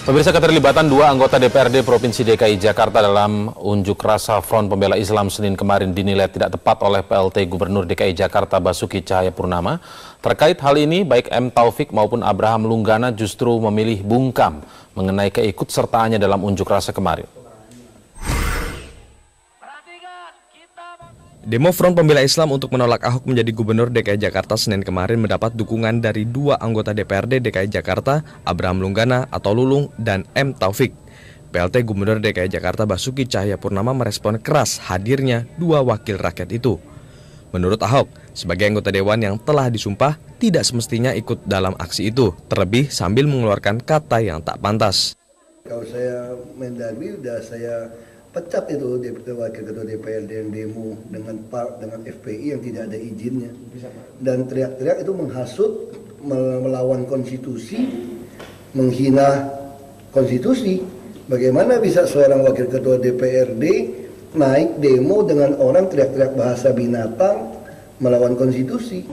Pemirsa, keterlibatan dua anggota DPRD Provinsi DKI Jakarta dalam unjuk rasa Front Pembela Islam Senin kemarin dinilai tidak tepat oleh PLT Gubernur DKI Jakarta Basuki Cahayapurnama. Terkait hal ini, baik M. Taufik maupun Abraham Lunggana justru memilih bungkam mengenai keikutsertaannya dalam unjuk rasa kemarin. Demo Front Pembela Islam untuk menolak Ahok menjadi Gubernur DKI Jakarta Senin kemarin mendapat dukungan dari dua anggota DPRD DKI Jakarta, Abraham Lunggana atau Lulung, dan M. Taufik. PLT Gubernur DKI Jakarta Basuki Cahayapurnama merespon keras hadirnya dua wakil rakyat itu. Menurut Ahok, sebagai anggota dewan yang telah disumpah, tidak semestinya ikut dalam aksi itu, terlebih sambil mengeluarkan kata yang tak pantas. Kalau saya Mendagri, udah saya pecat itu wakil ketua DPRD yang demo dengan FPI yang tidak ada izinnya, dan teriak-teriak itu menghasut, melawan konstitusi, menghina konstitusi. Bagaimana bisa seorang wakil ketua DPRD naik demo dengan orang teriak-teriak bahasa binatang, melawan konstitusi?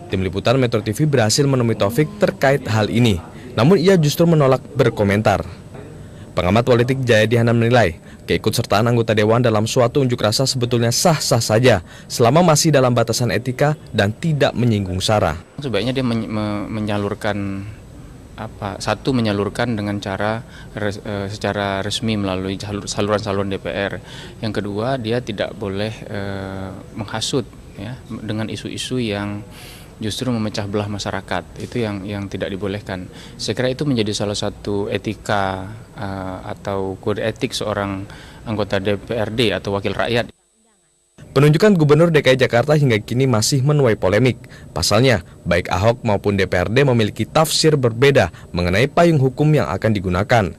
Tim Liputan Metro TV berhasil menemui Taufik terkait hal ini, namun ia justru menolak berkomentar. Pengamat politik Jayadi Hanan menilai, keikutsertaan anggota dewan dalam suatu unjuk rasa sebetulnya sah-sah saja selama masih dalam batasan etika dan tidak menyinggung SARA. Sebaiknya dia menyalurkan menyalurkan dengan cara secara resmi melalui saluran-saluran DPR. Yang kedua, dia tidak boleh menghasut ya, dengan isu-isu yang justru memecah belah masyarakat. Itu yang tidak dibolehkan. Saya kira itu menjadi salah satu etika atau kode etik seorang anggota DPRD atau wakil rakyat. Penunjukan Gubernur DKI Jakarta hingga kini masih menuai polemik. Pasalnya, baik Ahok maupun DPRD memiliki tafsir berbeda mengenai payung hukum yang akan digunakan.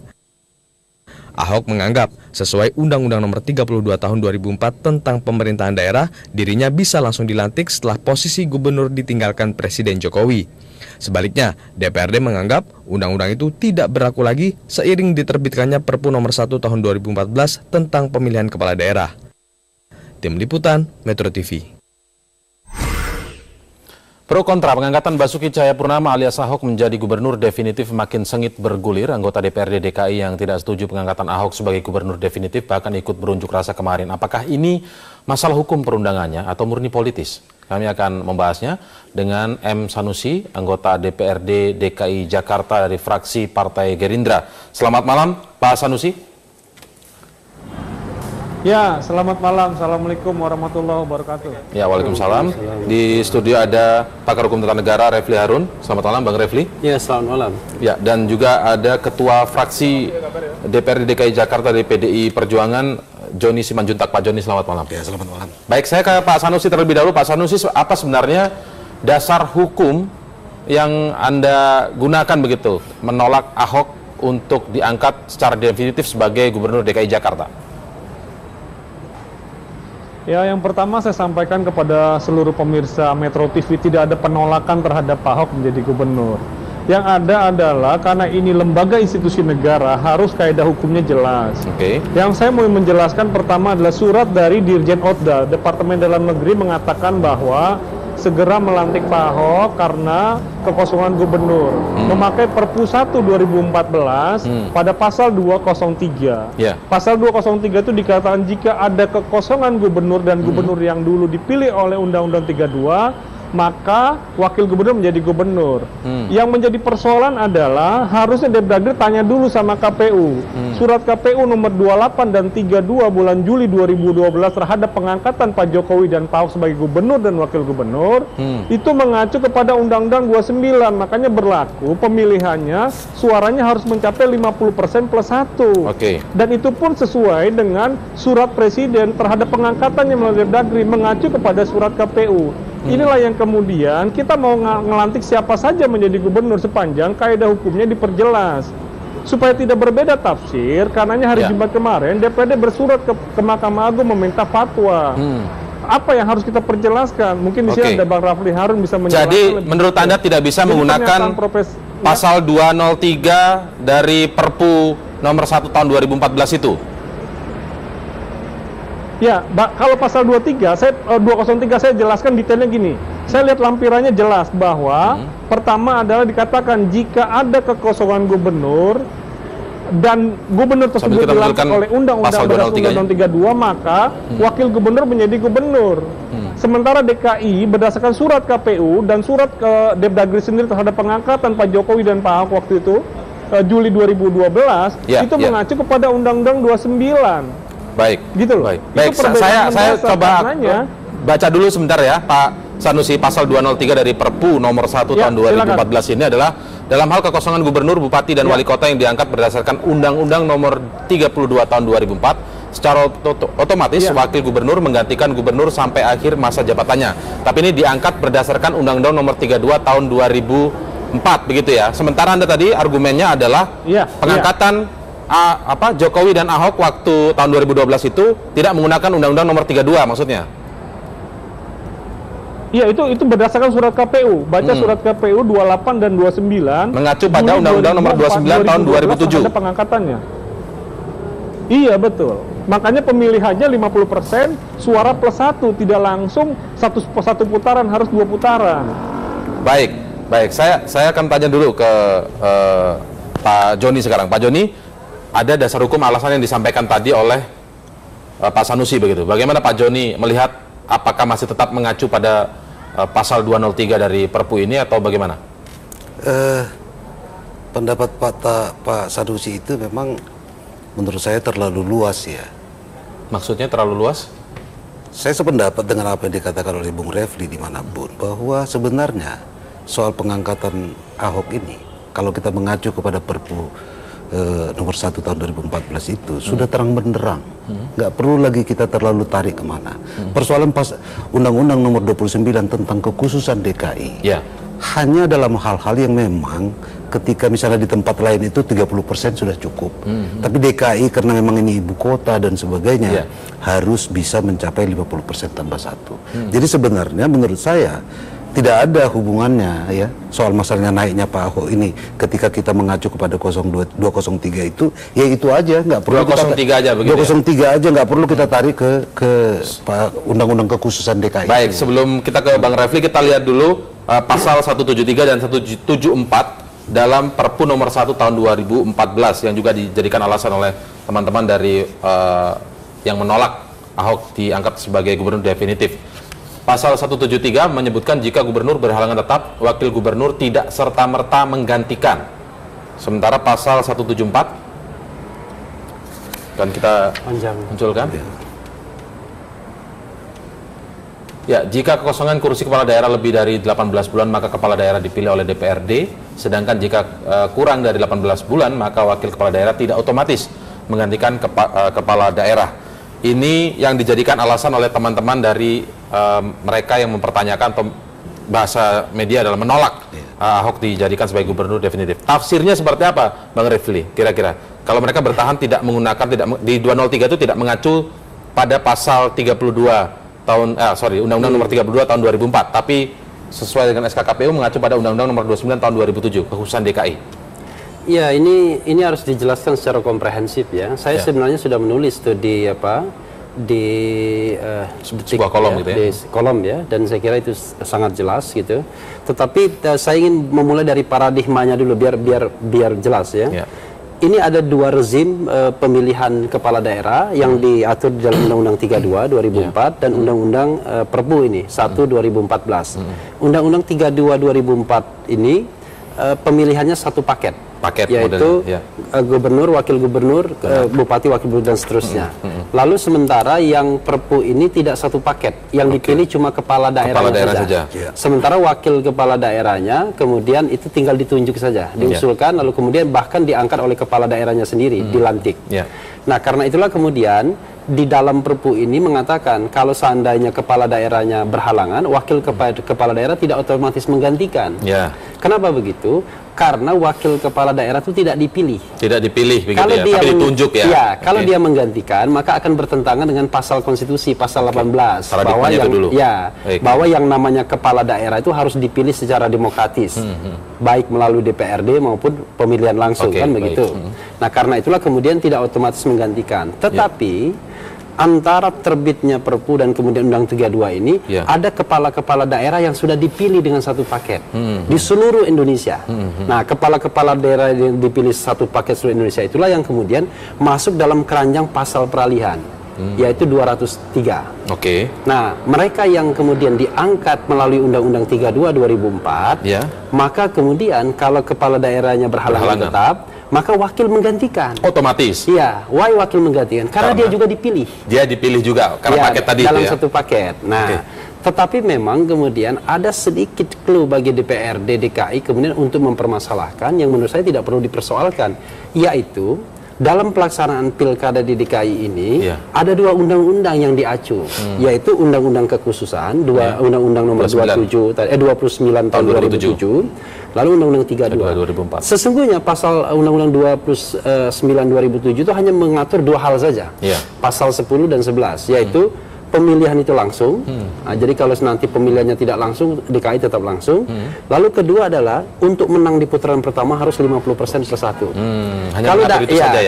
Ahok menganggap sesuai Undang-Undang Nomor 32 Tahun 2004 tentang pemerintahan daerah, dirinya bisa langsung dilantik setelah posisi gubernur ditinggalkan Presiden Jokowi. Sebaliknya, DPRD menganggap undang-undang itu tidak berlaku lagi seiring diterbitkannya Perpu Nomor 1 Tahun 2014 tentang pemilihan kepala daerah. Tim Liputan Metro TV. Pro kontra pengangkatan Basuki Cahayapurnama alias Ahok menjadi gubernur definitif makin sengit bergulir. Anggota DPRD DKI yang tidak setuju pengangkatan Ahok sebagai gubernur definitif bahkan ikut berunjuk rasa kemarin. Apakah ini masalah hukum perundangannya atau murni politis? Kami akan membahasnya dengan M. Sanusi, anggota DPRD DKI Jakarta dari fraksi Partai Gerindra. Selamat malam, Pak Sanusi. Ya, selamat malam. Assalamualaikum warahmatullahi wabarakatuh. Ya, waalaikumsalam. Di studio ada pakar hukum tata negara Refli Harun. Selamat malam, Bang Refli. Ya, selamat malam. Ya, dan juga ada Ketua Fraksi DPRD DKI Jakarta dari PDI Perjuangan, Joni Simanjuntak. Pak Joni, selamat malam. Ya, selamat malam. Baik, saya ke Pak Sanusi terlebih dahulu. Pak Sanusi, apa sebenarnya dasar hukum yang Anda gunakan begitu menolak Ahok untuk diangkat secara definitif sebagai Gubernur DKI Jakarta? Ya, yang pertama saya sampaikan kepada seluruh pemirsa Metro TV, tidak ada penolakan terhadap Pak Ahok menjadi gubernur. Yang ada adalah karena ini lembaga institusi negara, harus kaidah hukumnya jelas. Yang saya mau menjelaskan pertama adalah surat dari Dirjen Otda, Departemen Dalam Negeri mengatakan bahwa segera melantik Pak Ahok karena kekosongan gubernur. Memakai Perpu 1 2014 pada pasal 203. Pasal 203 itu dikatakan jika ada kekosongan gubernur dan gubernur yang dulu dipilih oleh Undang-Undang 32, maka wakil gubernur menjadi gubernur. Yang menjadi persoalan adalah harusnya Depdagri tanya dulu sama KPU. Surat KPU nomor 28 dan 32 bulan Juli 2012 terhadap pengangkatan Pak Jokowi dan Pak Ahok sebagai gubernur dan wakil gubernur itu mengacu kepada Undang-Undang 29. Makanya berlaku pemilihannya suaranya harus mencapai 50% plus 1. Dan itu pun sesuai dengan surat Presiden terhadap pengangkatannya melalui Depdagri mengacu kepada surat KPU. Inilah yang kemudian kita mau ngelantik siapa saja menjadi gubernur sepanjang kaidah hukumnya diperjelas. Supaya tidak berbeda tafsir, karenanya hari Jumat kemarin DPRD bersurat ke Mahkamah Agung meminta fatwa. Apa yang harus kita perjelaskan? Mungkin di sini ada Bang Refli Harun bisa menjelaskan. Jadi menurut Anda tidak bisa menggunakan pasal 203 dari Perpu nomor 1 tahun 2014 itu? Ya, kalau pasal 203 saya jelaskan detailnya gini. Saya lihat lampirannya jelas bahwa pertama adalah dikatakan jika ada kekosongan gubernur dan gubernur tersebut kita dilantik oleh pasal Undang-Undang 32, maka wakil gubernur menjadi gubernur. Sementara DKI berdasarkan surat KPU dan surat ke Depdagri sendiri terhadap pengangkatan Pak Jokowi dan Pak Ahok waktu itu Juli 2012 itu mengacu kepada Undang-Undang 29. Baik. Gitu loh. Baik, saya coba karenanya, baca dulu sebentar ya, Pak Sanusi. Pasal 203 dari Perpu nomor 1 tahun 2014 ini adalah dalam hal kekosongan gubernur, bupati, dan wali kota yang diangkat berdasarkan Undang-Undang nomor 32 tahun 2004, secara otomatis wakil gubernur menggantikan gubernur sampai akhir masa jabatannya. Tapi ini diangkat berdasarkan Undang-Undang nomor 32 tahun 2004, begitu ya. Sementara Anda tadi argumennya adalah pengangkatan Jokowi dan Ahok waktu tahun 2012 itu tidak menggunakan Undang-Undang nomor 32 maksudnya. Iya, itu berdasarkan surat KPU. Baca surat KPU 28 dan 29. Mengacu pada Undang-Undang nomor 29 tahun 2007. Ada pengangkatannya. Iya, betul. Makanya pemilihannya 50%, suara plus 1, tidak langsung satu putaran, harus 2 putaran. Baik. Saya akan tanya dulu ke Pak Joni sekarang. Pak Joni, ada dasar hukum alasan yang disampaikan tadi oleh Pak Sanusi begitu. Bagaimana Pak Joni melihat, apakah masih tetap mengacu pada pasal 203 dari Perpu ini atau bagaimana? Pendapat Pak Sanusi itu memang menurut saya terlalu luas ya. Maksudnya terlalu luas? Saya sependapat dengan apa yang dikatakan oleh Bung Refli dimanapun, bahwa sebenarnya soal pengangkatan Ahok ini, kalau kita mengacu kepada Perpu nomor 1 tahun 2014 itu sudah terang benderang, nggak perlu lagi kita terlalu tarik kemana. Persoalan pas Undang-Undang nomor 29 tentang kekhususan DKI hanya dalam hal-hal yang memang ketika misalnya di tempat lain itu 30% sudah cukup, tapi DKI karena memang ini ibu kota dan sebagainya harus bisa mencapai 50% tambah 1. Jadi sebenarnya menurut saya tidak ada hubungannya ya soal masalahnya naiknya Pak Ahok ini ketika kita mengacu kepada 203 itu, ya itu aja, nggak perlu 203 aja begitu. 203 aja, nggak perlu kita tarik ke Undang-Undang kekhususan DKI. Baik, sebelum kita ke Bang Refli, kita lihat dulu pasal 173 dan 174 dalam Perpu nomor 1 tahun 2014 yang juga dijadikan alasan oleh teman-teman dari yang menolak Ahok diangkat sebagai gubernur definitif. Pasal 173 menyebutkan jika gubernur berhalangan tetap, wakil gubernur tidak serta-merta menggantikan. Sementara pasal 174 kan kita munculkan. Ya, jika kekosongan kursi kepala daerah lebih dari 18 bulan maka kepala daerah dipilih oleh DPRD, sedangkan jika kurang dari 18 bulan maka wakil kepala daerah tidak otomatis menggantikan kepala daerah. Ini yang dijadikan alasan oleh teman-teman dari mereka yang mempertanyakan bahasa media adalah menolak Ahok dijadikan sebagai gubernur definitif. Tafsirnya seperti apa, Bang Refli? Kira-kira kalau mereka bertahan tidak menggunakan di 203 itu tidak mengacu pada pasal 32 tahun Undang-Undang nomor 32 tahun 2004, tapi sesuai dengan SK KPU mengacu pada Undang-Undang nomor 29 tahun 2007 kekhususan DKI. Ya, ini harus dijelaskan secara komprehensif ya. Saya sebenarnya sudah menulis tuh di sebuah kolom gitu ya. Di kolom ya, dan saya kira itu sangat jelas gitu. Tetapi saya ingin memulai dari paradigmanya dulu biar jelas ya. Ini ada dua rezim pemilihan kepala daerah yang diatur di dalam Undang-Undang 32 2004 dan Undang-Undang Perpu ini 1 2014. Undang-Undang 32 2004 ini pemilihannya satu paket yaitu gubernur, wakil gubernur, bupati, wakil gubernur dan seterusnya. Lalu sementara yang Perpu ini tidak satu paket, yang dipilih cuma kepala daerah saja. Sementara wakil kepala daerahnya kemudian itu tinggal ditunjuk saja, diusulkan lalu kemudian bahkan diangkat oleh kepala daerahnya sendiri, dilantik. Nah, karena itulah kemudian di dalam Perpu ini mengatakan kalau seandainya kepala daerahnya berhalangan, wakil kepala daerah tidak otomatis menggantikan. Kenapa begitu? Karena wakil kepala daerah itu tidak dipilih. Tidak dipilih begitu kalau dia tapi ditunjuk ya. Kalau dia menggantikan maka akan bertentangan dengan pasal konstitusi pasal 18 bahwa yang namanya kepala daerah itu harus dipilih secara demokratis. Baik melalui DPRD maupun pemilihan langsung kan begitu. Nah, karena itulah kemudian tidak otomatis menggantikan. Tetapi antara terbitnya Perpu dan kemudian Undang 32 ini ada kepala-kepala daerah yang sudah dipilih dengan satu paket di seluruh Indonesia. Nah, kepala-kepala daerah yang dipilih satu paket seluruh Indonesia itulah yang kemudian masuk dalam keranjang pasal peralihan, yaitu 203. Oke. Nah, mereka yang kemudian diangkat melalui Undang-Undang 32 2004, maka kemudian kalau kepala daerahnya berhalangan tetap, maka wakil menggantikan. Otomatis. Iya, why wakil menggantikan? Karena dia juga dipilih. Dia dipilih juga karena paket tadi dalam itu ya. satu paket. Nah, tetapi memang kemudian ada sedikit clue bagi DPRD DKI kemudian untuk mempermasalahkan yang menurut saya tidak perlu dipersoalkan, yaitu dalam pelaksanaan pilkada di DKI ini ada dua undang-undang yang diacu, yaitu Undang-Undang Kekhususan, Undang-Undang Nomor 29 Tahun 2007, lalu Undang-Undang 32 2004. Sesungguhnya pasal Undang-Undang 29 2007 itu hanya mengatur dua hal saja, pasal 10 dan 11, yaitu pemilihan itu langsung. Nah, jadi kalau nanti pemilihannya tidak langsung, DKI tetap langsung. Lalu kedua adalah untuk menang di putaran pertama harus 50% plus 1. Kalau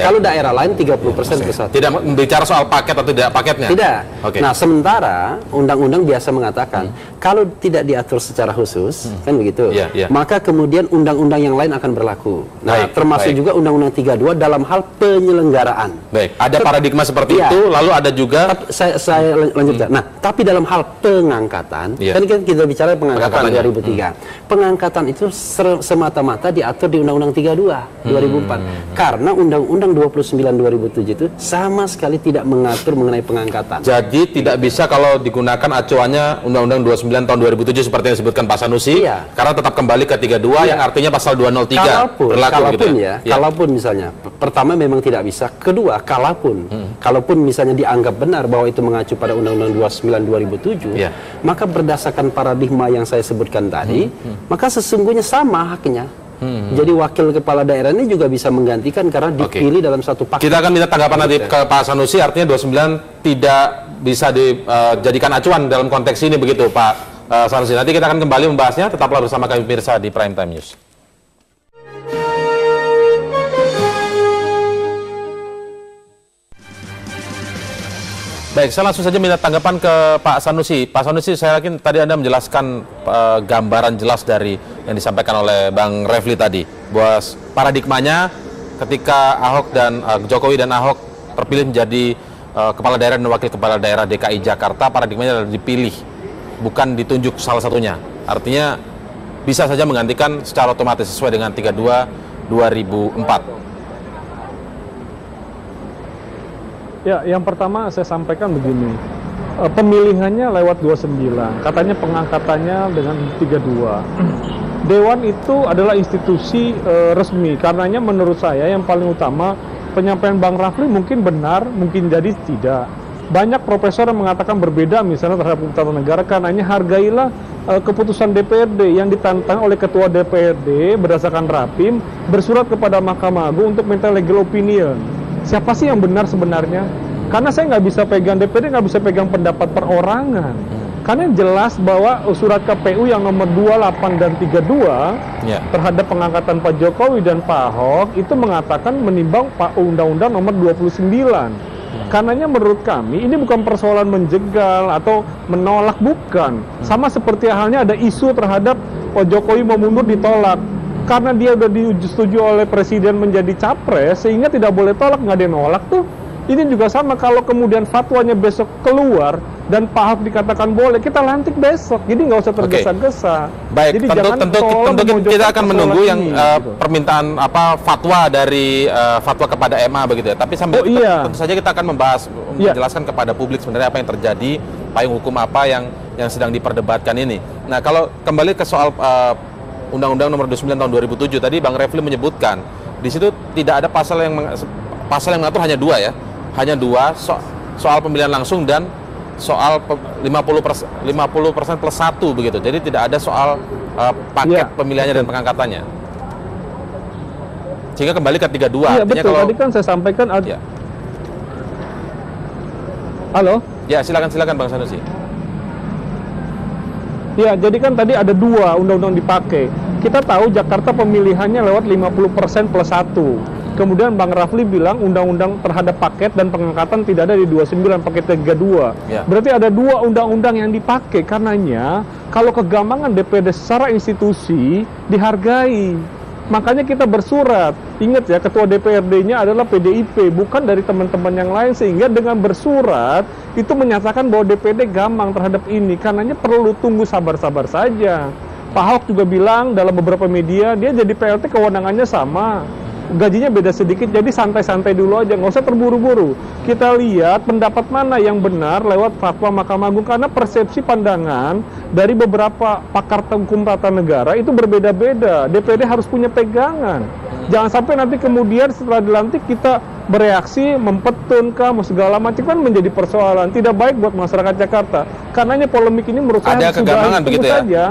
kalau daerah lain 30% plus 1. Tidak bicara soal paket atau tidak paketnya. Tidak. Nah, sementara undang-undang biasa mengatakan kalau tidak diatur secara khusus, kan begitu. Maka kemudian undang-undang yang lain akan berlaku. Nah, termasuk juga Undang-Undang 32 dalam hal penyelenggaraan. Baik, ada paradigma seperti itu, lalu ada juga saya lanjutkan. Nah, tapi dalam hal pengangkatan, kan kita bicara pengangkatan 2003. Pengangkatan itu semata-mata diatur di Undang-Undang 32 2004. Karena Undang-Undang 29 2007 itu sama sekali tidak mengatur mengenai pengangkatan. Jadi tidak bisa kalau digunakan acuannya Undang-Undang 29 tahun 2007 seperti yang disebutkan Pak Sanusi, karena tetap kembali ke 32 yang artinya pasal 203 berlaku gitu ya. Kalaupun misalnya pertama memang tidak bisa, kedua kalaupun misalnya dianggap benar bahwa itu mengacu pada Undang-Undang 29 2007, maka berdasarkan paradigma yang saya sebutkan tadi, maka sesungguhnya sama haknya. Jadi wakil kepala daerah ini juga bisa menggantikan karena dipilih dalam satu paket. Kita akan minta tanggapan nanti ke Pak Sanusi, artinya 29 tidak bisa dijadikan acuan dalam konteks ini begitu Pak Sanusi. Nanti kita akan kembali membahasnya, tetaplah bersama kami pemirsa di Prime Time News. Baik, saya langsung saja minta tanggapan ke Pak Sanusi. Pak Sanusi, saya yakin tadi Anda menjelaskan gambaran jelas dari yang disampaikan oleh Bang Refli tadi, bahwa paradigmanya ketika Ahok dan Jokowi dan Ahok terpilih menjadi kepala daerah dan wakil kepala daerah DKI Jakarta, paradigmanya adalah dipilih, bukan ditunjuk salah satunya. Artinya bisa saja menggantikan secara otomatis sesuai dengan 32 2004. Ya, yang pertama saya sampaikan begini, pemilihannya lewat 29, katanya pengangkatannya dengan 32. Dewan itu adalah institusi resmi, karenanya menurut saya yang paling utama penyampaian Bang Rafli mungkin benar, mungkin jadi tidak. Banyak profesor yang mengatakan berbeda misalnya terhadap tata negara, karenanya hargailah keputusan DPRD yang ditantang oleh Ketua DPRD berdasarkan Rapim bersurat kepada Mahkamah Agung untuk minta legal opinion. Siapa sih yang benar sebenarnya? Karena saya nggak bisa pegang DPRD, nggak bisa pegang pendapat perorangan. Karena jelas bahwa surat KPU yang nomor 28 dan 32 terhadap pengangkatan Pak Jokowi dan Pak Ahok itu mengatakan menimbang Pak Undang-Undang nomor 29. Karenanya menurut kami ini bukan persoalan menjegal atau menolak, bukan. Sama seperti halnya ada isu terhadap Pak Jokowi mau mundur ditolak. Karena dia udah disetujui oleh presiden menjadi capres, sehingga tidak boleh tolak, nggak ada yang nolak tuh. Ini juga sama, kalau kemudian fatwanya besok keluar dan Pak Ahok dikatakan boleh, kita lantik besok. Jadi nggak usah tergesa-gesa. Baik, jadi tentu kita akan menunggu yang permintaan fatwa dari fatwa kepada MA begitu ya. Tapi sambil tentu saja kita akan membahas, menjelaskan kepada publik sebenarnya apa yang terjadi, payung hukum apa yang sedang diperdebatkan ini. Nah, kalau kembali ke soal Undang-Undang Nomor 29 Tahun 2007 tadi Bang Refli menyebutkan di situ tidak ada pasal yang mengatur, hanya dua ya, hanya dua, soal pemilihan langsung dan soal 50% plus 1 begitu. Jadi tidak ada soal paket pemilihannya dan pengangkatannya. Sehingga kembali ke 32. Iya betul. Tadi kan saya sampaikan. Halo. Ya silakan Bang Sanusi. Ya, jadi kan tadi ada dua undang-undang dipakai. Kita tahu Jakarta pemilihannya lewat 50% plus 1. Kemudian Bang Rafli bilang undang-undang terhadap paket dan pengangkatan tidak ada di 29, paket 32. Ya. Berarti ada 2 undang-undang yang dipakai. Karenanya kalau kegambangan DPD secara institusi dihargai. Makanya kita bersurat. Ingat ya, ketua DPRD-nya adalah PDIP, bukan dari teman-teman yang lain. Sehingga dengan bersurat itu menyatakan bahwa DPD gamang terhadap ini. Karenanya perlu tunggu sabar-sabar saja. Pak Ahok juga bilang dalam beberapa media dia jadi PLT kewenangannya sama. Gajinya beda sedikit, jadi santai-santai dulu aja, nggak usah terburu-buru. Kita lihat pendapat mana yang benar lewat fatwa Mahkamah Agung, karena persepsi pandangan dari beberapa pakar hukum tata negara itu berbeda-beda. DPD harus punya pegangan. Jangan sampai nanti kemudian setelah dilantik kita bereaksi, mempetun kah, segala macam, kan menjadi persoalan. Tidak baik buat masyarakat Jakarta. Karenanya polemik ini menurut saya Ada kegambangan begitu ya? saja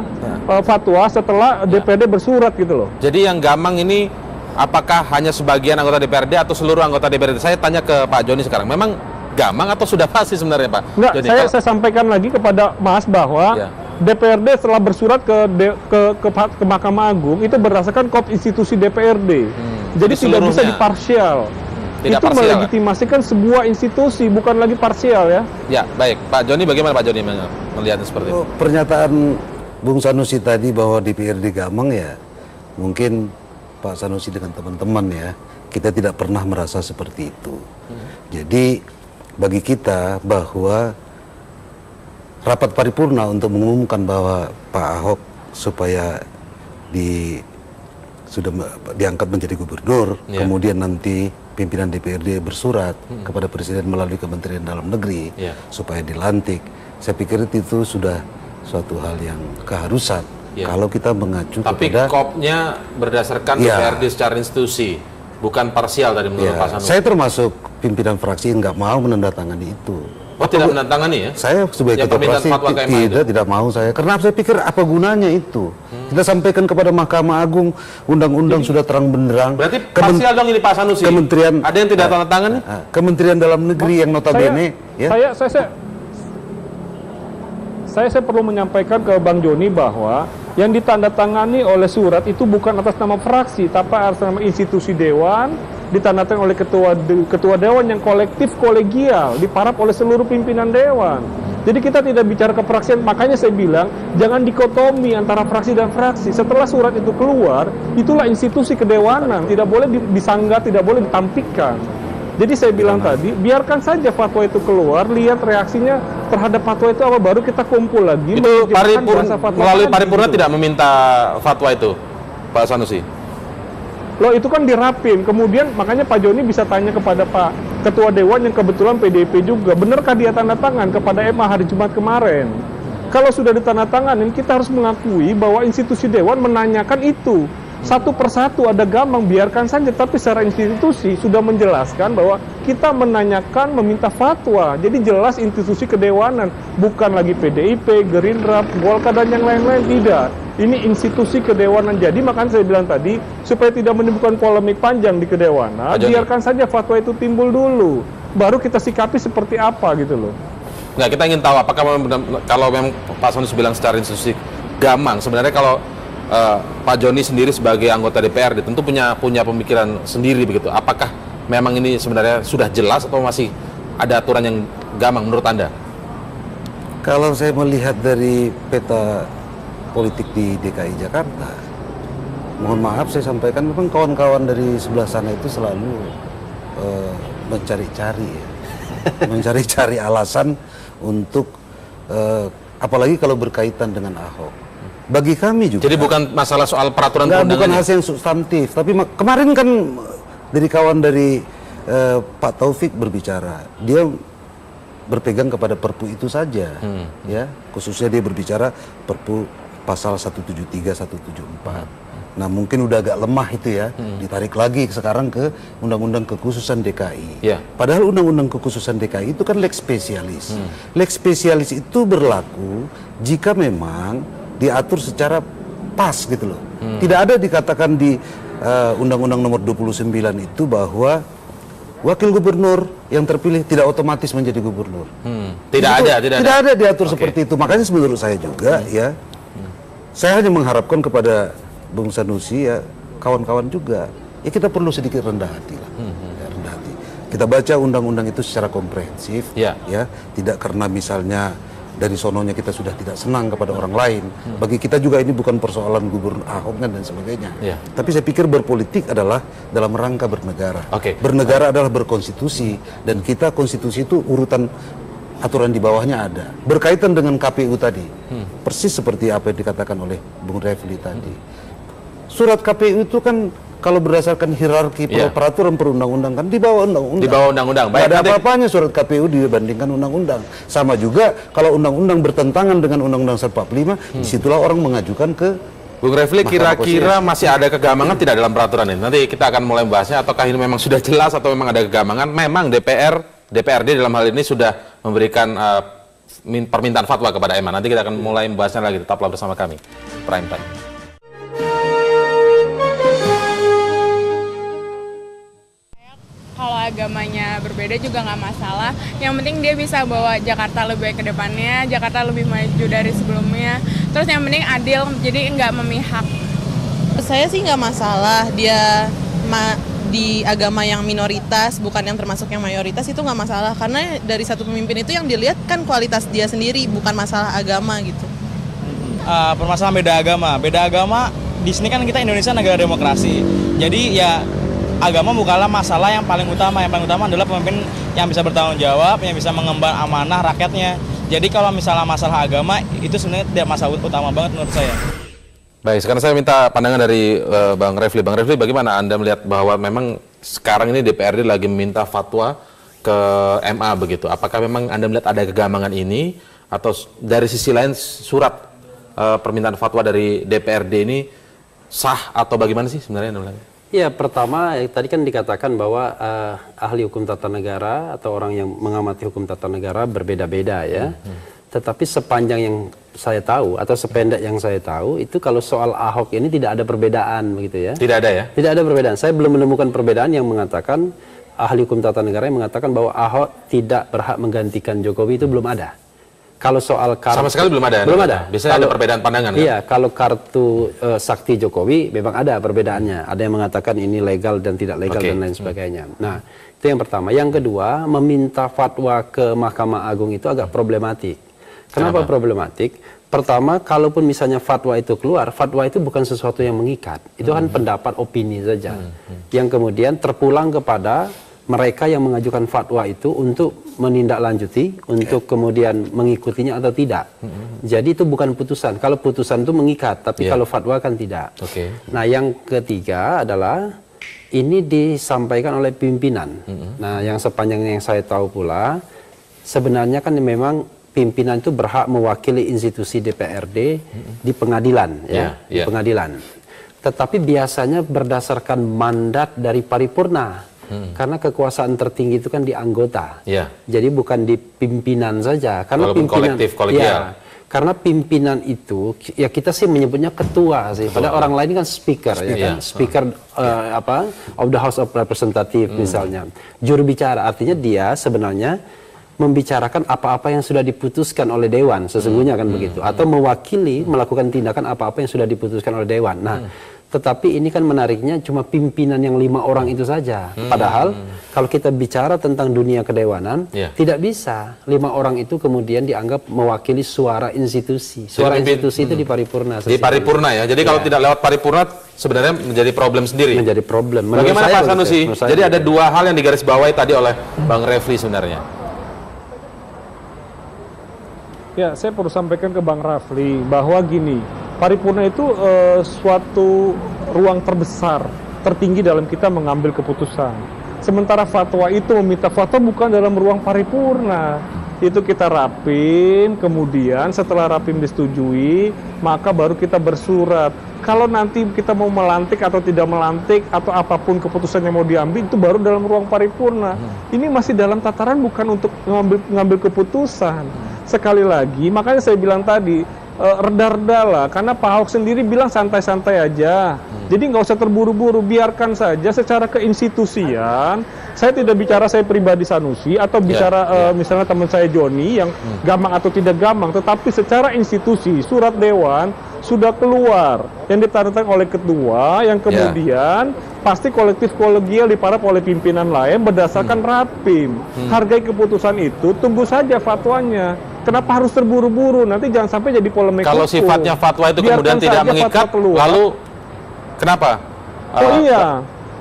fatwa setelah DPD bersurat gitu loh. Jadi yang gamang ini apakah hanya sebagian anggota DPRD atau seluruh anggota DPRD? Saya tanya ke Pak Joni sekarang, memang gamang atau sudah pasti sebenarnya Pak? Enggak, Joni, saya sampaikan lagi kepada Mas bahwa Ya. DPRD setelah bersurat ke Mahkamah Agung itu berdasarkan kop institusi DPRD. Jadi tidak bisa seluruhnya. diparsial. Tidak Itu parsial, melegitimasikan sebuah institusi, bukan lagi parsial ya. Ya, baik. Pak Joni, bagaimana Pak Joni melihatnya seperti itu? Pernyataan Bung Sanusi tadi bahwa DPRD gamang, ya mungkin Pak Sanusi dengan teman-teman ya, kita tidak pernah merasa seperti itu. Jadi bagi kita bahwa rapat paripurna untuk mengumumkan bahwa Pak Ahok supaya sudah diangkat menjadi gubernur, kemudian nanti pimpinan DPRD bersurat kepada Presiden melalui Kementerian Dalam Negeri supaya dilantik. Saya pikir itu sudah suatu hal yang keharusan. Kalau kita mengacu Tapi kepada kopnya berdasarkan DPRD secara institusi, bukan parsial tadi menurut Pak Sanusi. saya termasuk pimpinan fraksi yang nggak mau menandatangani itu. Oh, tidak menandatangani ya? Saya sebagai Yang ketua permintaan fraksi fatwa KMA itu? tidak mau saya. Karena saya pikir apa gunanya itu? Kita sampaikan kepada Mahkamah Agung, undang-undang sudah terang benderang. Berarti parsial dong ini Pak Sanusi. Kementerian ada yang tidak tanda tangan? Kementerian Dalam Negeri yang notabene Saya perlu menyampaikan ke Bang Joni bahwa yang ditandatangani oleh surat itu bukan atas nama fraksi, tapi atas nama institusi dewan, ditandatangani oleh ketua dewan yang kolektif kolegial, diparaf oleh seluruh pimpinan dewan. Jadi kita tidak bicara kefraksian, makanya saya bilang jangan dikotomi antara fraksi dan fraksi. Setelah surat itu keluar, itulah institusi kedewanan, tidak boleh disanggah, tidak boleh ditampikkan. Jadi saya bilang tadi, biarkan saja fatwa itu keluar, lihat reaksinya terhadap fatwa itu apa, baru kita kumpul lagi. Itu melalui paripurna tidak meminta fatwa itu, Pak Sanusi? Loh, itu kan dirapin, kemudian makanya Pak Joni bisa tanya kepada Pak Ketua Dewan yang kebetulan PDIP juga, benarkah dia tanda tangan kepada MA hari Jumat kemarin? Kalau sudah ditandatanganin, kita harus mengakui bahwa institusi Dewan menanyakan itu. Satu persatu ada gamang, biarkan saja, tapi secara institusi sudah menjelaskan bahwa kita menanyakan, meminta fatwa. Jadi jelas institusi kedewanan, bukan lagi PDIP, Gerindra, Golkar dan yang lain-lain, tidak. Ini institusi kedewanan. Jadi makanya saya bilang tadi, supaya tidak menimbulkan polemik panjang di kedewanan, biarkan saja fatwa itu timbul dulu, baru kita sikapi seperti apa gitu loh. Nggak, kita ingin tahu apakah kalau memang Pak Sanusi bilang secara institusi gamang, sebenarnya kalau Pak Joni sendiri sebagai anggota DPRD tentu punya pemikiran sendiri begitu. Apakah memang ini sebenarnya sudah jelas atau masih ada aturan yang gamang menurut Anda? Kalau saya melihat dari peta politik di DKI Jakarta, mohon maaf saya sampaikan, memang kawan-kawan dari sebelah sana itu selalu mencari-cari ya. Mencari-cari alasan untuk apalagi kalau berkaitan dengan Ahok. Bagi kami juga. Jadi bukan masalah soal peraturan perundangannya. Bukan hasil yang substantif, tapi kemarin kan dari kawan dari Pak Taufik berbicara, dia berpegang kepada Perpu itu saja, ya. Khususnya dia berbicara Perpu pasal 173, 174. Nah, mungkin udah agak lemah itu ya, ditarik lagi sekarang ke Undang-Undang Kekhususan DKI. Padahal Undang-Undang Kekhususan DKI itu kan lex specialis. Lex specialis itu berlaku jika memang diatur secara pas gitu loh. Tidak ada dikatakan di Undang-Undang nomor 29 itu bahwa wakil gubernur yang terpilih tidak otomatis menjadi gubernur. Tidak ada diatur seperti itu. Makanya menurut saya juga ya, saya hanya mengharapkan kepada Bung Sanusi ya, kawan-kawan juga, ya kita perlu sedikit rendah hati lah. Ya, rendah hati. Kita baca undang-undang itu secara komprehensif, ya, tidak karena misalnya dari sononya kita sudah tidak senang kepada orang lain. Bagi kita juga ini bukan persoalan Gubernur Ahok dan sebagainya. Tapi saya pikir berpolitik adalah dalam rangka bernegara. Bernegara adalah berkonstitusi, dan kita konstitusi itu urutan aturan di bawahnya ada. Berkaitan dengan KPU tadi, persis seperti apa yang dikatakan oleh Bung Refli tadi. Surat KPU itu kan kalau berdasarkan hierarki peraturan perundang-undan kan di bawah undang-undang. Di bawah undang-undang. Baik, ada apa-apanya surat KPU dibandingkan undang-undang. Sama juga kalau undang-undang bertentangan dengan Undang-Undang 145, disitulah orang mengajukan ke Bung Refli, kira-kira masih ada kegamangan tidak dalam peraturan ini? Nanti kita akan mulai membahasnya, ataukah ini memang sudah jelas atau memang ada kegamangan? Memang DPRD dalam hal ini sudah memberikan permintaan fatwa kepada MA. Nanti kita akan mulai membahasnya lagi. Tetaplah bersama kami. Prime Time. Kalau agamanya berbeda juga nggak masalah. Yang penting dia bisa bawa Jakarta lebih baik ke depannya, Jakarta lebih maju dari sebelumnya. Terus yang penting adil, jadi nggak memihak. Saya sih nggak masalah dia di agama yang minoritas, bukan yang termasuk yang mayoritas, itu nggak masalah. Karena dari satu pemimpin itu yang dilihat kan kualitas dia sendiri, bukan masalah agama gitu. Permasalahan beda agama di sini kan kita Indonesia negara demokrasi. Jadi ya agama bukanlah masalah yang paling utama. Yang paling utama adalah pemimpin yang bisa bertanggung jawab, yang bisa mengemban amanah rakyatnya. Jadi kalau misalnya masalah agama itu sebenarnya tidak masalah utama banget menurut saya. Baik, sekarang saya minta pandangan dari Bang Refli. Bang Refli, bagaimana Anda melihat bahwa memang sekarang ini DPRD lagi meminta fatwa ke MA begitu? Apakah memang Anda melihat ada kegamangan ini, atau dari sisi lain surat permintaan fatwa dari DPRD ini sah atau bagaimana sih sebenarnya Anda melihat? Ya, pertama tadi kan dikatakan bahwa ahli hukum tata negara atau orang yang mengamati hukum tata negara berbeda-beda ya. Tetapi sepanjang yang saya tahu atau sependek yang saya tahu itu kalau soal Ahok ini tidak ada perbedaan begitu ya. Tidak ada ya? Tidak ada perbedaan. Saya belum menemukan perbedaan yang mengatakan ahli hukum tata negara yang mengatakan bahwa Ahok tidak berhak menggantikan Jokowi, itu belum ada. Kalau soal kartu, sama sekali belum ada. Belum ada. Biasanya ada perbedaan pandangan. Iya, kan? Kalau kartu sakti Jokowi memang ada perbedaannya. Ada yang mengatakan ini legal dan tidak legal dan lain sebagainya. Nah, itu yang pertama. Yang kedua, meminta fatwa ke Mahkamah Agung itu agak problematik. Kenapa problematik? Pertama, kalaupun misalnya fatwa itu keluar, fatwa itu bukan sesuatu yang mengikat. Itu kan pendapat, opini saja. Yang kemudian terpulang kepada mereka yang mengajukan fatwa itu untuk menindaklanjuti, untuk kemudian mengikutinya atau tidak. Jadi itu bukan putusan. Kalau putusan itu mengikat, tapi kalau fatwa kan tidak. Nah, yang ketiga adalah ini disampaikan oleh pimpinan. Nah, yang sepanjang yang saya tahu pula, sebenarnya kan memang pimpinan itu berhak mewakili institusi DPRD di pengadilan, di pengadilan. Tetapi biasanya berdasarkan mandat dari paripurna. Karena kekuasaan tertinggi itu kan di anggota. Jadi bukan di pimpinan saja. Karena walaupun pimpinan kolektif, kolegial. Karena pimpinan itu ya kita sih menyebutnya ketua sih. Pada orang lain kan speaker, ya kan? Speaker of the House of Representative misalnya. Juru bicara artinya dia sebenarnya membicarakan apa-apa yang sudah diputuskan oleh Dewan, sesungguhnya kan begitu, atau mewakili melakukan tindakan apa-apa yang sudah diputuskan oleh Dewan. Nah, tetapi ini kan menariknya cuma pimpinan yang 5 orang itu saja. Padahal kalau kita bicara tentang dunia kedewanan, tidak bisa 5 orang itu kemudian dianggap mewakili suara institusi. Suara institusi itu di paripurna. Di paripurna ya. Jadi kalau tidak lewat paripurna sebenarnya menjadi problem sendiri. Menjadi problem. Bagaimana Pak Sanusi? Jadi ada 2 hal yang digarisbawahi tadi oleh Bang Refli sebenarnya. Ya, saya perlu sampaikan ke Bang Rafli bahwa gini, paripurna itu suatu ruang terbesar, tertinggi dalam kita mengambil keputusan. Sementara fatwa itu meminta fatwa bukan dalam ruang paripurna. Itu kita rapim, kemudian setelah rapim disetujui, maka baru kita bersurat. Kalau nanti kita mau melantik atau tidak melantik, atau apapun keputusan yang mau diambil, itu baru dalam ruang paripurna. Ini masih dalam tataran bukan untuk mengambil keputusan. Sekali lagi, makanya saya bilang tadi, reda-reda lah, karena Pak Ahok sendiri bilang santai-santai aja. Jadi nggak usah terburu-buru, biarkan saja secara keinstitusian. Saya tidak bicara saya pribadi Sanusi atau bicara misalnya teman saya Joni yang gamang atau tidak gamang, tetapi secara institusi surat dewan sudah keluar yang ditandatangani oleh ketua, yang kemudian pasti kolektif kolegial diparaf oleh pimpinan lain berdasarkan rapim. Hargai keputusan itu, tunggu saja fatwanya. Kenapa harus terburu-buru? Nanti jangan sampai jadi polemik Kalau hukum. sifatnya fatwa itu Biarkan kemudian tidak saja mengikat, fatwa keluar. lalu kenapa? Oh iya,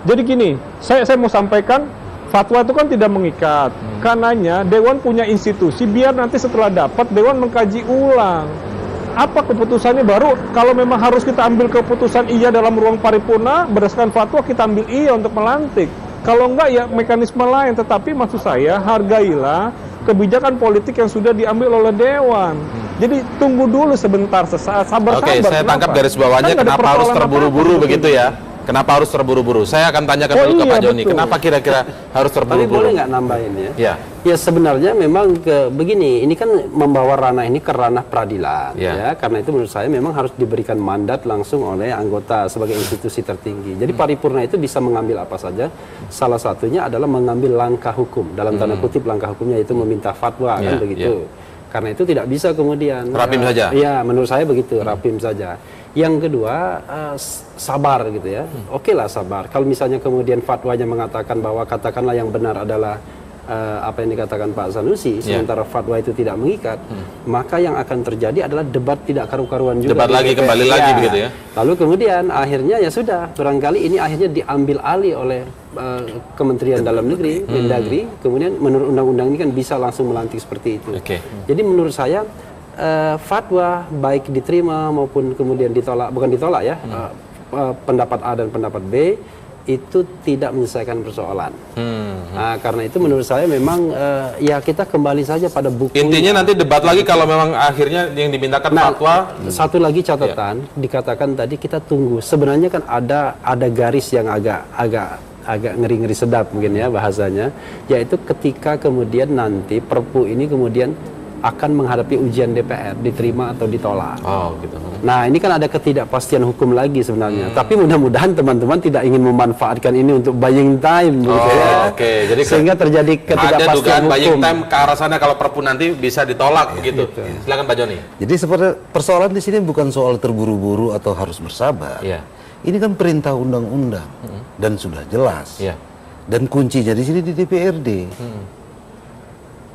jadi gini, saya mau sampaikan fatwa itu kan tidak mengikat. Karenanya Dewan punya institusi, biar nanti setelah dapat Dewan mengkaji ulang. Apa keputusannya, baru kalau memang harus kita ambil keputusan iya dalam ruang paripurna, berdasarkan fatwa kita ambil iya untuk melantik. Kalau enggak ya mekanisme lain, tetapi maksud saya hargailah kebijakan politik yang sudah diambil oleh Dewan. Jadi tunggu dulu sebentar, sesaat, sabar-sabar. Oke, saya tangkap garis bawahnya, Kan nggak ada kenapa harus persoalan terburu-buru apa-apa begitu ya? Kenapa harus terburu-buru? Saya akan tanyakan dulu ke Pak Joni, kenapa kira-kira harus Tapi terburu-buru? boleh nggak nambahin ya? Ya. Ya sebenarnya memang begini, ini kan membawa ranah ini ke ranah peradilan, ya. Karena itu menurut saya memang harus diberikan mandat langsung oleh anggota sebagai institusi tertinggi. Jadi paripurna itu bisa mengambil apa saja. Salah satunya adalah mengambil langkah hukum, dalam tanda kutip langkah hukumnya itu meminta fatwa, kan begitu. Karena itu tidak bisa kemudian rapim saja. Iya, menurut saya begitu, rapim saja. Yang kedua, sabar gitu ya. Oke lah sabar. Kalau misalnya kemudian fatwanya mengatakan bahwa katakanlah yang benar adalah apa yang dikatakan Pak Sanusi, sementara fatwa itu tidak mengikat, maka yang akan terjadi adalah debat tidak karu-karuan juga. Debat lagi, kembali lagi begitu ya. Lalu kemudian akhirnya ya sudah, barangkali ini akhirnya diambil alih oleh Kementerian Dalam Negeri, Mendagri, kemudian menurut undang-undang ini kan bisa langsung melantik seperti itu. Jadi menurut saya fatwa baik diterima maupun kemudian ditolak, bukan ditolak ya, pendapat A dan pendapat B itu tidak menyelesaikan persoalan. Nah, karena itu menurut saya memang ya kita kembali saja pada buku. Intinya nanti debat lagi kalau memang akhirnya yang dimintakan fatwa. Satu lagi catatan, dikatakan tadi kita tunggu. Sebenarnya kan ada garis yang agak ngeri-ngeri sedap mungkin ya bahasanya, yaitu ketika kemudian nanti Perpu ini kemudian akan menghadapi ujian DPR, diterima atau ditolak. Oh, gitu. Nah, ini kan ada ketidakpastian hukum lagi sebenarnya. Tapi mudah-mudahan teman-teman tidak ingin memanfaatkan ini untuk buying time, gitu ya. Oke, jadi sehingga terjadi ketidakpastian ada dugaan hukum. buying time ke arah sana kalau Perpu nanti bisa ditolak begitu. Silakan Pak Joni. Jadi seperti persoalan di sini bukan soal terburu-buru atau harus bersabar. Ini kan perintah undang-undang dan sudah jelas. Dan kuncinya di sini di DPRD.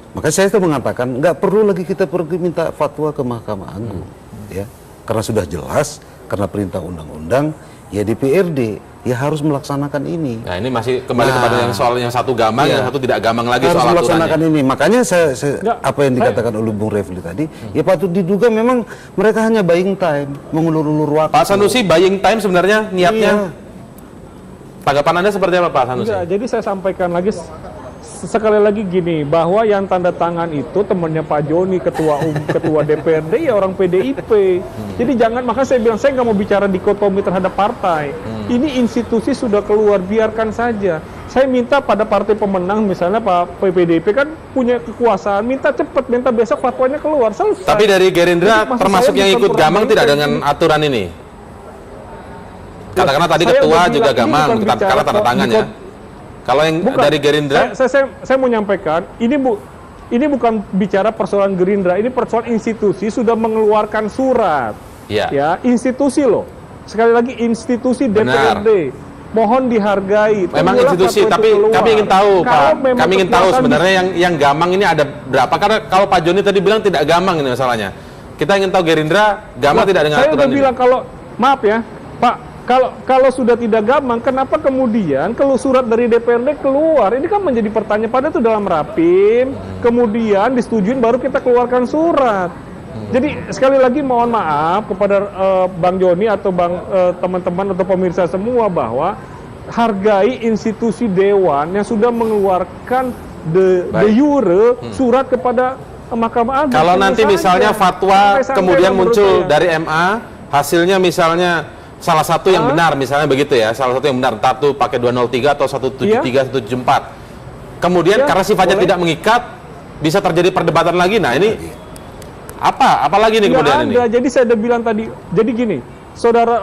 Maka saya itu mengatakan nggak perlu lagi kita pergi minta fatwa ke Mahkamah Agung, ya, karena sudah jelas, karena perintah undang-undang, ya DPRD ya harus melaksanakan ini. Nah, ini masih kembali kepada yang soal yang satu gamang, yang satu tidak gamang lagi harus soal melaksanakan aturannya. ini. Makanya apa yang dikatakan oleh Bung Refli tadi, ya patut diduga memang mereka hanya buying time, mengulur-ulur waktu. Pak Sanusi, buying time sebenarnya niatnya? Tanggapan Anda seperti apa Pak Sanusi? Enggak, jadi saya sampaikan lagi sekali lagi gini, bahwa yang tanda tangan itu temannya Pak Joni, ketua DPRD ya orang PDIP. Jadi jangan, makanya saya bilang saya nggak mau bicara dikotomi terhadap partai. Ini institusi sudah keluar, biarkan saja. Saya minta pada partai pemenang, misalnya Pak PDIP kan punya kekuasaan, minta cepat, minta besok fatwanya keluar, selesai. Tapi dari Gerindra termasuk yang ikut gamang tidak dengan aturan ini? Katakanlah tadi ketua juga gamang, karena tanda tangan ya. Kalau yang dari Gerindra, saya mau nyampaikan, ini bukan bicara persoalan Gerindra, ini persoalan institusi sudah mengeluarkan surat. Ya, institusi loh. Sekali lagi institusi DPRD. Mohon dihargai. Memang institusi, tapi kami ingin tahu, Pak. Kami ingin tahu sebenarnya yang gamang ini ada berapa? Karena kalau Pak Joni tadi bilang tidak gamang ini masalahnya. Kita ingin tahu Gerindra gamang tidak dengan aturan ini. Saya udah bilang kalau, maaf ya, Pak. Kalau sudah tidak gamang, kenapa kemudian kalau surat dari DPRD keluar? Ini kan menjadi pertanyaan, pada itu dalam rapim, kemudian disetujuin baru kita keluarkan surat. Jadi sekali lagi mohon maaf kepada Bang Joni atau teman-teman atau pemirsa semua bahwa hargai institusi Dewan yang sudah mengeluarkan de jure surat kepada Mahkamah Agung. Kalau nanti misalnya fatwa kemudian muncul dari MA, hasilnya misalnya salah satu yang benar, misalnya begitu ya, salah satu yang benar, entah itu pakai 203 atau 173, 174. Kemudian karena sifatnya tidak mengikat, bisa terjadi perdebatan lagi. Nah ini apalagi nih kemudian ini? Jadi saya udah bilang tadi, jadi gini, saudara,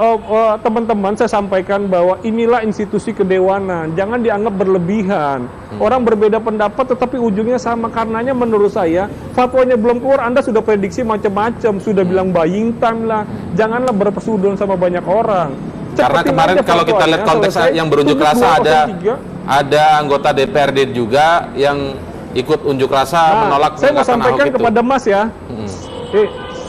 teman-teman, saya sampaikan bahwa inilah institusi kedewanan, jangan dianggap berlebihan. Orang berbeda pendapat tetapi ujungnya sama, karenanya menurut saya fatwanya belum keluar, Anda sudah prediksi macam-macam, sudah bilang buying time lah, janganlah berpersudon sama banyak orang. Karena kemarin kalau kita lihat konteks yang berunjuk rasa ada anggota DPRD juga yang ikut unjuk rasa menolak saya mau sampaikan Ahok kepada Mas ya.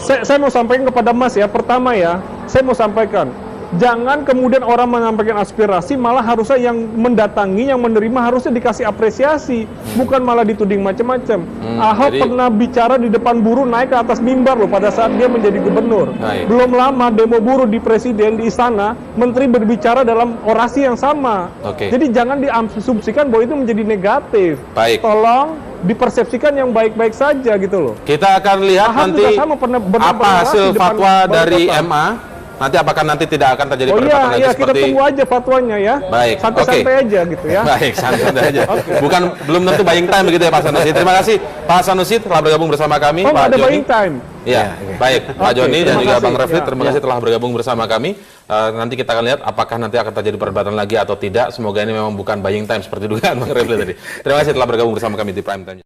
Saya mau sampaikan kepada Mas ya. Pertama ya, saya mau sampaikan, jangan kemudian orang menyampaikan aspirasi malah harusnya yang mendatangi, yang menerima harusnya dikasih apresiasi, bukan malah dituding macam-macam. Ahok pernah bicara di depan buruh, naik ke atas mimbar loh pada saat dia menjadi gubernur. Belum lama demo buruh di Presiden di istana, menteri berbicara dalam orasi yang sama. Jadi jangan diasumsikan bahwa itu menjadi negatif. Tolong dipersepsikan yang baik-baik saja gitu loh. Kita akan lihat nanti apa hasil fatwa dari MA. Nanti apakah nanti tidak akan terjadi perdebatan lagi seperti... kita tunggu aja fatwanya ya. Baik, santai-santai aja gitu ya. Baik, santai aja. Bukan, belum tentu buying time begitu ya Pak Sanusi. Terima kasih Pak Sanusi telah bergabung bersama kami. Pak ada Joni. buying time. Ya, baik. Pak Joni dan juga Bang Refli, terima kasih telah bergabung bersama kami. Nanti kita akan lihat apakah nanti akan terjadi perdebatan lagi atau tidak. Semoga ini memang bukan buying time seperti dugaan Bang Refli tadi. Terima kasih telah bergabung bersama kami di Prime Time.